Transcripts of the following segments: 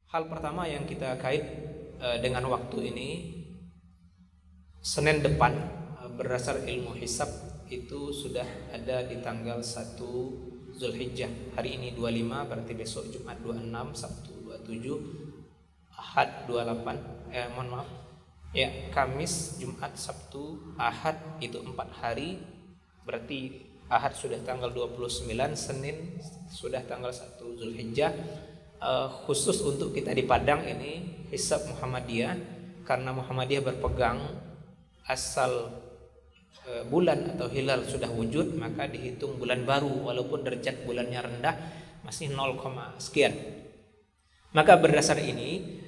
Hal pertama yang kita kait dengan waktu ini, Senin depan berdasar ilmu hisab itu sudah ada di tanggal 1 Zulhijjah. Hari ini 25, berarti besok Jumat 26, Sabtu 27, Ahad 28, Kamis, Jumat, Sabtu, Ahad itu 4 hari. Berarti Ahad sudah tanggal 29, Senin sudah tanggal 1 Zulhijjah. Khusus untuk kita di Padang ini hisab Muhammadiyah, karena Muhammadiyah berpegang asal bulan atau hilal sudah wujud, maka dihitung bulan baru walaupun derajat bulannya rendah, masih 0, sekian. Maka berdasar ini,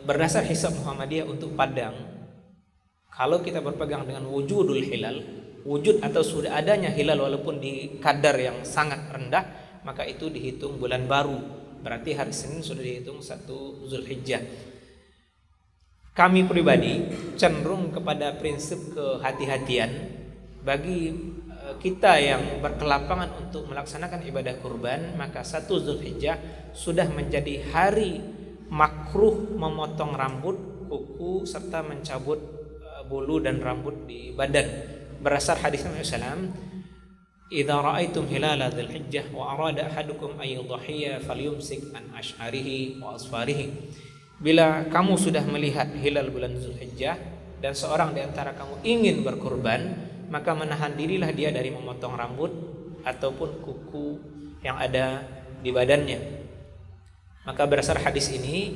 berdasar hisab Muhammadiyah untuk Padang, kalau kita berpegang dengan wujudul hilal, wujud atau sudah adanya hilal walaupun di kadar yang sangat rendah, maka itu dihitung bulan baru. Berarti hari Senin sudah dihitung 1 Zulhijjah. Kami pribadi cenderung kepada prinsip kehati-hatian bagi kita yang berkelapangan untuk melaksanakan ibadah kurban, maka 1 Zulhijjah sudah menjadi hari makruh memotong rambut, kuku serta mencabut bulu dan rambut di badan. Berdasar hadis Nabi sallallahu "Idza ra'aitum hilala Dzulhijjah wa arada ahadukum ay yudhiya falyumsik an ash'arihi wa asfarihi." Bila kamu sudah melihat hilal bulan Zulhijjah dan seorang di antara kamu ingin berkurban, maka menahan dirilah dia dari memotong rambut ataupun kuku yang ada di badannya. Maka berdasar hadis ini,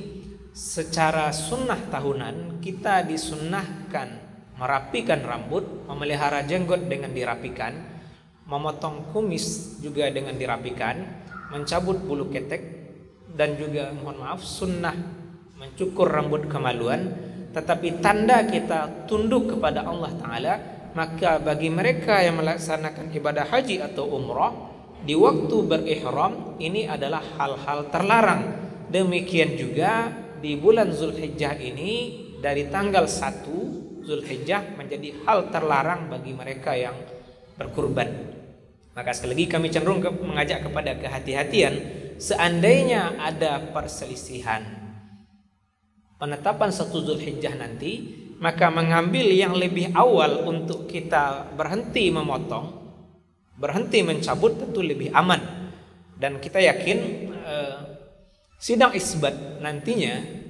secara sunnah tahunan kita disunnahkan merapikan rambut, memelihara jenggot dengan dirapikan, memotong kumis juga dengan dirapikan, mencabut bulu ketek, dan juga sunnah mencukur rambut kemaluan. Tetapi tanda kita tunduk kepada Allah Ta'ala, maka bagi mereka yang melaksanakan ibadah haji atau umrah di waktu berihram, ini adalah hal-hal terlarang. Demikian juga di bulan Zulhijjah ini, dari tanggal 1 Zulhijjah menjadi hal terlarang bagi mereka yang berkurban. Maka sekali lagi kami cenderung mengajak kepada kehati-hatian. Seandainya ada perselisihan penetapan 1 Zulhijjah nanti, maka mengambil yang lebih awal untuk kita berhenti memotong, berhenti mencabut tentu lebih aman. Dan kita yakin sidang isbat nantinya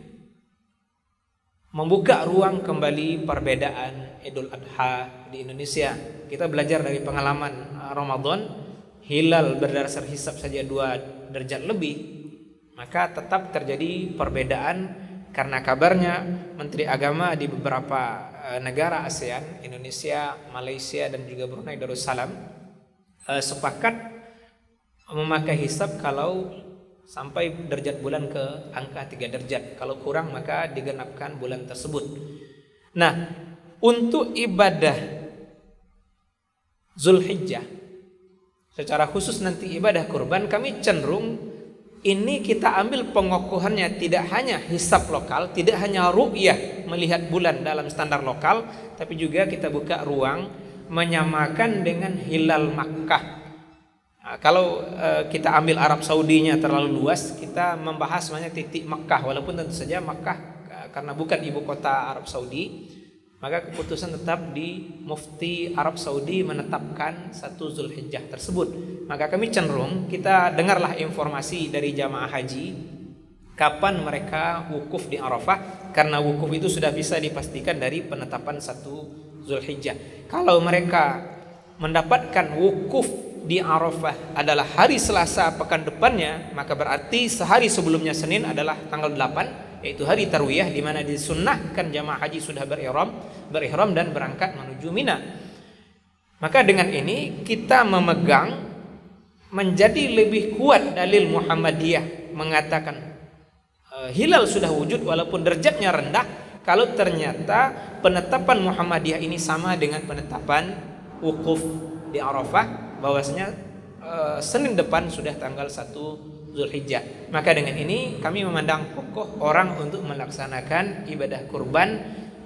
membuka ruang kembali perbedaan Idul Adha di Indonesia. Kita belajar dari pengalaman Ramadan, hilal berdasar hisab saja 2 derajat lebih, maka tetap terjadi perbedaan karena kabarnya Menteri Agama di beberapa negara ASEAN, Indonesia, Malaysia dan juga Brunei Darussalam sepakat memakai hisab kalau sampai derajat bulan ke angka 3 derajat. Kalau kurang maka digenapkan bulan tersebut. Nah, untuk ibadah Zulhijjah, secara khusus nanti ibadah kurban, kami cenderung ini kita ambil pengukuhannya tidak hanya hisab lokal, tidak hanya ru'yah melihat bulan dalam standar lokal, tapi juga kita buka ruang menyamakan dengan hilal Makkah. Nah, kalau kita ambil Arab Saudinya terlalu luas, kita membahas namanya titik Makkah, walaupun tentu saja Makkah karena bukan ibu kota Arab Saudi, maka keputusan tetap di Mufti Arab Saudi menetapkan 1 Zulhijjah tersebut. Maka kami cenderung kita dengarlah informasi dari jamaah haji kapan mereka wukuf di Arafah, karena wukuf itu sudah bisa dipastikan dari penetapan 1 Zulhijjah. Kalau mereka mendapatkan wukuf di Arafah adalah hari Selasa pekan depannya, maka berarti sehari sebelumnya Senin adalah tanggal 8, yaitu hari Tarwiyah, di mana disunnahkan jamaah haji sudah berihram dan berangkat menuju Mina. Maka dengan ini kita memegang menjadi lebih kuat dalil Muhammadiyah mengatakan hilal sudah wujud walaupun derajatnya rendah, kalau ternyata penetapan Muhammadiyah ini sama dengan penetapan wukuf di Arafah, bahwasanya Senin depan sudah tanggal 1 Zulhijjah. Maka dengan ini kami memandang pokok orang untuk melaksanakan ibadah kurban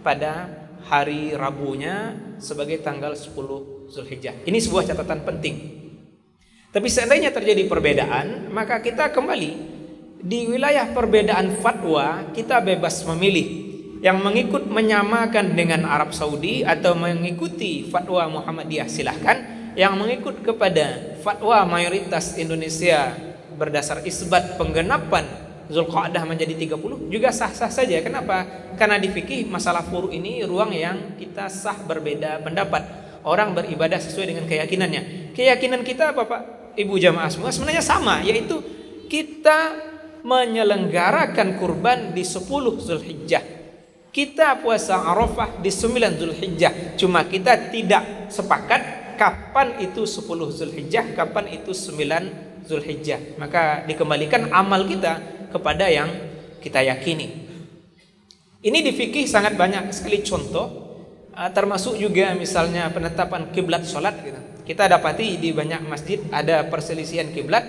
pada hari Rabunya sebagai tanggal 10 Zulhijjah. Ini sebuah catatan penting. Tapi seandainya terjadi perbedaan, maka kita kembali di wilayah perbedaan fatwa kita bebas memilih. Yang mengikut menyamakan dengan Arab Saudi atau mengikuti fatwa Muhammadiyah silahkan. Yang mengikut kepada fatwa mayoritas Indonesia berdasar isbat penggenapan Zulqa'dah menjadi 30 juga sah-sah saja. Kenapa? Karena di fikih masalah furu ini ruang yang kita sah berbeda pendapat. Orang beribadah sesuai dengan keyakinannya. Keyakinan kita Bapak Ibu jamaah semua sebenarnya sama, yaitu kita menyelenggarakan kurban di 10 Zulhijjah. Kita puasa Arafah di 9 Zulhijjah. Cuma kita tidak sepakat kapan itu 10 Zulhijjah, kapan itu 9 Zulhijjah. Maka dikembalikan amal kita kepada yang kita yakini. Ini di fikih sangat banyak sekali contoh, termasuk juga misalnya penetapan kiblat salat gitu. Kita dapati di banyak masjid ada perselisihan kiblat.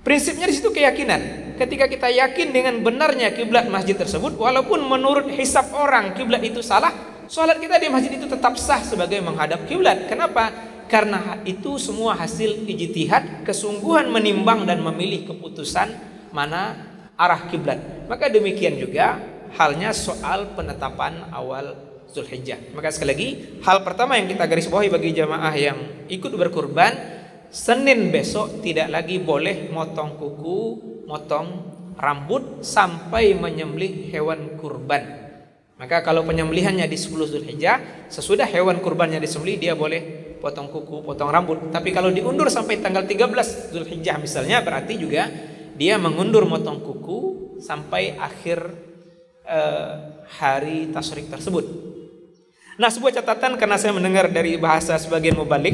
Prinsipnya di situ keyakinan. Ketika kita yakin dengan benarnya kiblat masjid tersebut, walaupun menurut hisab orang kiblat itu salah, salat kita di masjid itu tetap sah sebagai menghadap kiblat. Kenapa? Karena itu semua hasil ijtihad, kesungguhan menimbang dan memilih keputusan mana arah kiblat. Maka demikian juga halnya soal penetapan awal Zulhijjah. Maka sekali lagi, hal pertama yang kita garis bawahi bagi jamaah yang ikut berkurban, Senin besok tidak lagi boleh motong kuku, motong rambut sampai menyembelih hewan kurban. Maka kalau penyembelihannya di 10 Zulhijjah, sesudah hewan kurbannya disembelih dia boleh potong kuku, potong rambut. Tapi kalau diundur sampai tanggal 13 Zulhijjah misalnya, berarti juga dia mengundur motong kuku sampai akhir hari tasyrik tersebut. Nah, sebuah catatan karena saya mendengar dari bahasa sebagian mubalik,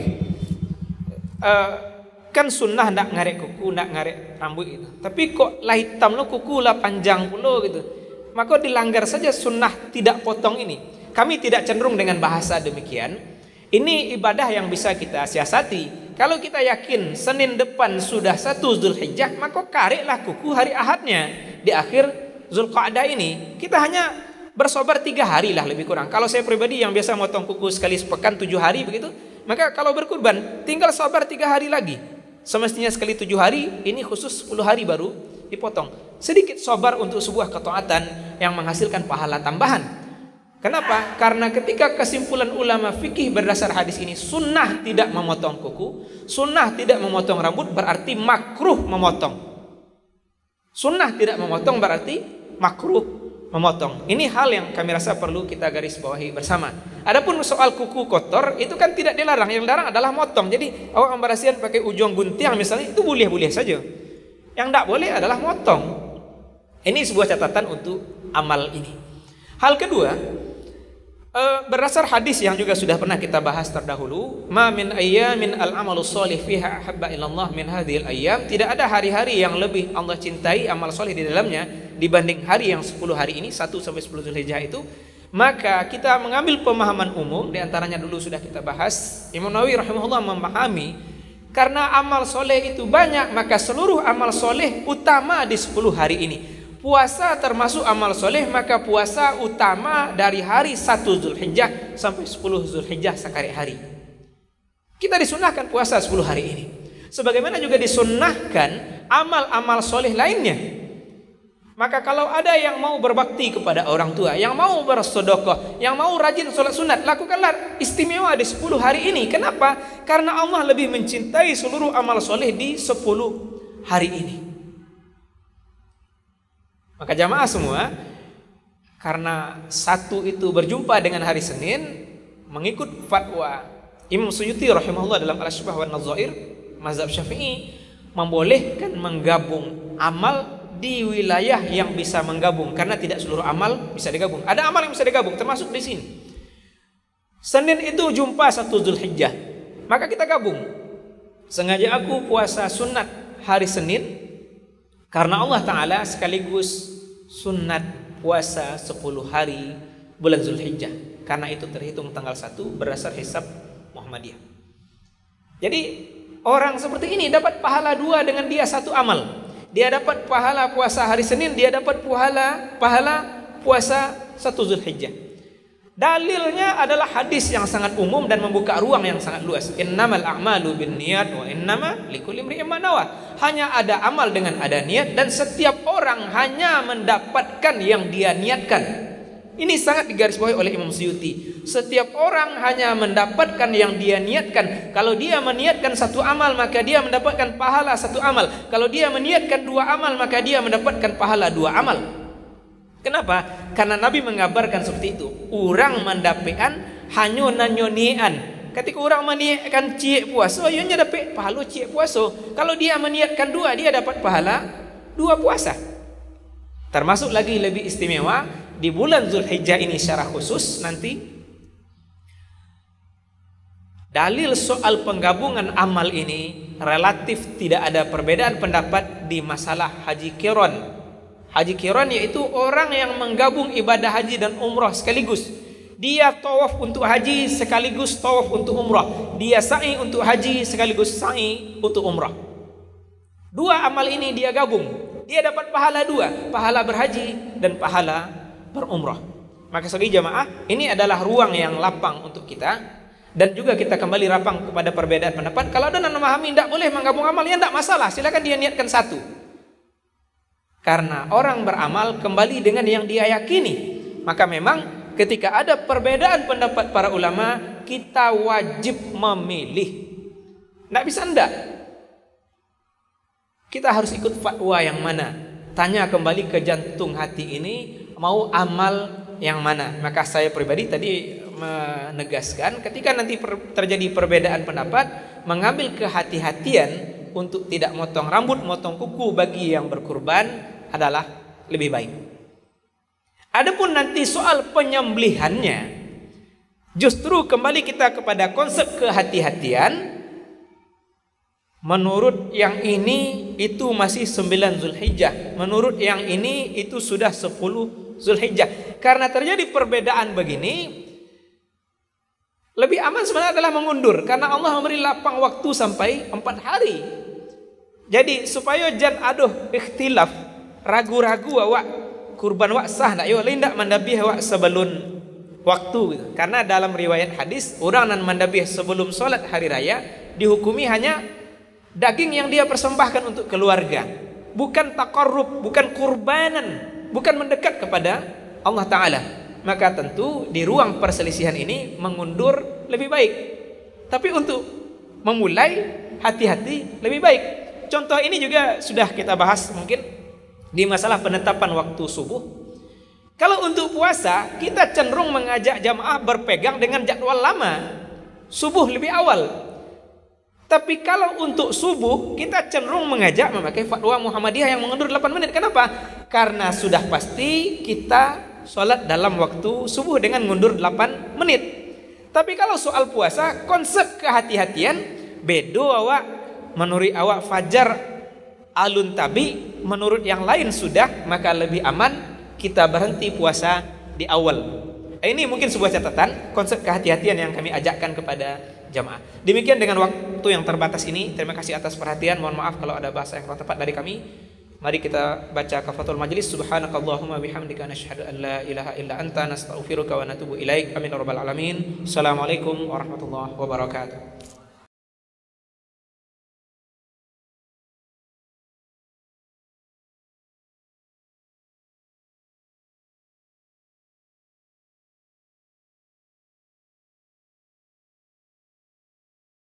kan sunnah ndak ngarek kuku, ndak ngarek rambut gitu. Tapi kok lah hitam lo kuku lah panjang pula gitu. Maka dilanggar saja sunnah tidak potong ini. Kami tidak cenderung dengan bahasa demikian. Ini ibadah yang bisa kita siasati. Kalau kita yakin Senin depan sudah 1 Zulhijjah, maka kareklah kuku hari Ahadnya di akhir Zulqa'dah ini. Kita hanya bersabar 3 hari lah lebih kurang. Kalau saya pribadi yang biasa motong kuku sekali sepekan 7 hari begitu, maka kalau berkurban tinggal sabar 3 hari lagi. Semestinya sekali 7 hari, ini khusus 10 hari baru dipotong. Sedikit sabar untuk sebuah ketaatan yang menghasilkan pahala tambahan. Kenapa? Karena ketika kesimpulan ulama fikih berdasar hadis ini, sunnah tidak memotong kuku, sunnah tidak memotong rambut, berarti makruh memotong. Sunnah tidak memotong berarti makruh memotong. Ini hal yang kami rasa perlu kita garis bawahi bersama. Adapun soal kuku kotor itu kan tidak dilarang, yang dilarang adalah motong. Jadi awak memberasihan pakai ujung gunting misalnya, itu boleh-boleh saja. Yang tidak boleh adalah motong. Ini sebuah catatan untuk amal ini. Hal kedua, berdasar hadis yang juga sudah pernah kita bahas terdahulu, ma min ayyamin al-amalus shalih fiha ahabba ilallah min hadhil ayyam. Tidak ada hari-hari yang lebih Allah cintai amal soleh di dalamnya dibanding hari yang 10 hari ini, 1 sampai 10 Zulhijjah itu. Maka kita mengambil pemahaman umum, di antaranya dulu sudah kita bahas. Imam Nawawi rahimahullah memahami karena amal soleh itu banyak, maka seluruh amal soleh utama di 10 hari ini. Puasa termasuk amal soleh, maka puasa utama dari hari 1 Zulhijjah sampai 10 Zulhijjah sekali hari. Kita disunahkan puasa 10 hari ini. Sebagaimana juga disunahkan amal-amal soleh lainnya. Maka kalau ada yang mau berbakti kepada orang tua, yang mau bersedekah, yang mau rajin sholat sunat, lakukanlah istimewa di 10 hari ini. Kenapa? Karena Allah lebih mencintai seluruh amal soleh di 10 hari ini. Maka jamaah semua, karena satu itu berjumpa dengan hari Senin, mengikut fatwa Imam Suyuti rahimahullah dalam Al-Syubhah wan Nadzair, mazhab Syafi'i membolehkan menggabung amal di wilayah yang bisa menggabung, karena tidak seluruh amal bisa digabung. Ada amal yang bisa digabung, termasuk di sini. Senin itu jumpa 1 Zulhijjah, maka kita gabung. Sengaja aku puasa sunat hari Senin karena Allah Ta'ala sekaligus sunat puasa 10 hari bulan Zulhijjah. Karena itu terhitung tanggal 1 berdasar hisab Muhammadiyah. Jadi orang seperti ini dapat pahala 2 dengan dia 1 amal. Dia dapat pahala puasa hari Senin, dia dapat pahala puasa 1 Zulhijjah. Dalilnya adalah hadis yang sangat umum dan membuka ruang yang sangat luas. Innamal a'malu binniyat wa innama likulli imri'in ma nawa. Hanya ada amal dengan ada niat, dan setiap orang hanya mendapatkan yang dia niatkan. Ini sangat digarisbawahi oleh Imam Suyuti. Setiap orang hanya mendapatkan yang dia niatkan. Kalau dia meniatkan satu amal, maka dia mendapatkan pahala satu amal. Kalau dia meniatkan dua amal, maka dia mendapatkan pahala dua amal. Kenapa? Karena Nabi mengabarkan seperti itu. Orang mendapatkan hanya nanyonian. Ketika orang meniatkan cie puasa, ianya dapat pahala cie puasa. Kalau dia meniatkan dua, dia dapat pahala dua puasa. Termasuk lagi lebih istimewa di bulan Zulhijjah ini secara khusus nanti. Dalil soal penggabungan amal ini relatif tidak ada perbedaan pendapat di masalah haji qiran. Haji qiran yaitu orang yang menggabung ibadah haji dan umrah sekaligus. Dia tawaf untuk haji sekaligus tawaf untuk umrah. Dia sa'i untuk haji sekaligus sa'i untuk umrah. Dua amal ini dia gabung. Dia dapat pahala dua, pahala berhaji dan pahala berumrah. Maka sebagai jamaah, ini adalah ruang yang lapang untuk kita, dan juga kita kembali rapang kepada perbedaan pendapat. Kalau ada yang memahami tidak boleh menggabung amal, ya tidak masalah, silakan dia niatkan satu. Karena orang beramal kembali dengan yang dia yakini. Maka memang ketika ada perbedaan pendapat para ulama, kita wajib memilih. Tidak bisa enggak. Kita harus ikut fatwa yang mana. Tanya kembali ke jantung hati ini, mau amal yang mana. Maka saya pribadi tadi menegaskan, ketika nanti terjadi perbedaan pendapat, mengambil kehati-hatian untuk tidak motong rambut, motong kuku bagi yang berkurban adalah lebih baik. Adapun nanti soal penyembelihannya, justru kembali kita kepada konsep kehati-hatian. Menurut yang ini itu masih 9 Zulhijjah, menurut yang ini itu sudah 10 Zulhijjah. Karena terjadi perbedaan begini, lebih aman sebenarnya adalah mengundur, karena Allah memberi lapang waktu sampai 4 hari. Jadi supaya jangan aduh ikhtilaf, ragu-ragu awak kurban wak sah tak yo lain tak mandabih awak sebelum waktu gitu. Karena dalam riwayat hadis, orang yang mandabih sebelum solat hari raya dihukumi hanya daging yang dia persembahkan untuk keluarga, bukan taqarrub, bukan kurbanan, bukan mendekat kepada Allah Ta'ala. Maka tentu di ruang perselisihan ini mengundur lebih baik. Tapi untuk memulai, hati-hati lebih baik. Contoh ini juga sudah kita bahas mungkin di masalah penetapan waktu subuh. Kalau untuk puasa, kita cenderung mengajak jamaah berpegang dengan jadwal lama, subuh lebih awal. Tapi kalau untuk subuh, kita cenderung mengajak memakai fatwa Muhammadiyah yang mengundur 8 menit. Kenapa? Karena sudah pasti kita sholat dalam waktu subuh dengan mundur 8 menit. Tapi kalau soal puasa, konsep kehati-hatian, bedo awak, menurut awak fajar alun tabi, menurut yang lain sudah, maka lebih aman kita berhenti puasa di awal. Ini mungkin sebuah catatan, konsep kehati-hatian yang kami ajakkan kepada jamaah. Demikian dengan waktu yang terbatas ini. Terima kasih atas perhatian. Mohon maaf kalau ada bahasa yang kurang tepat dari kami. Mari kita baca kafaratul majlis. Subhanakallahumma bihamdika nasyhadu an la ilaha illa anta nastaghfiruka wa natubu ilaik. Amin ya rabbal alamin. Assalamualaikum warahmatullahi wabarakatuh.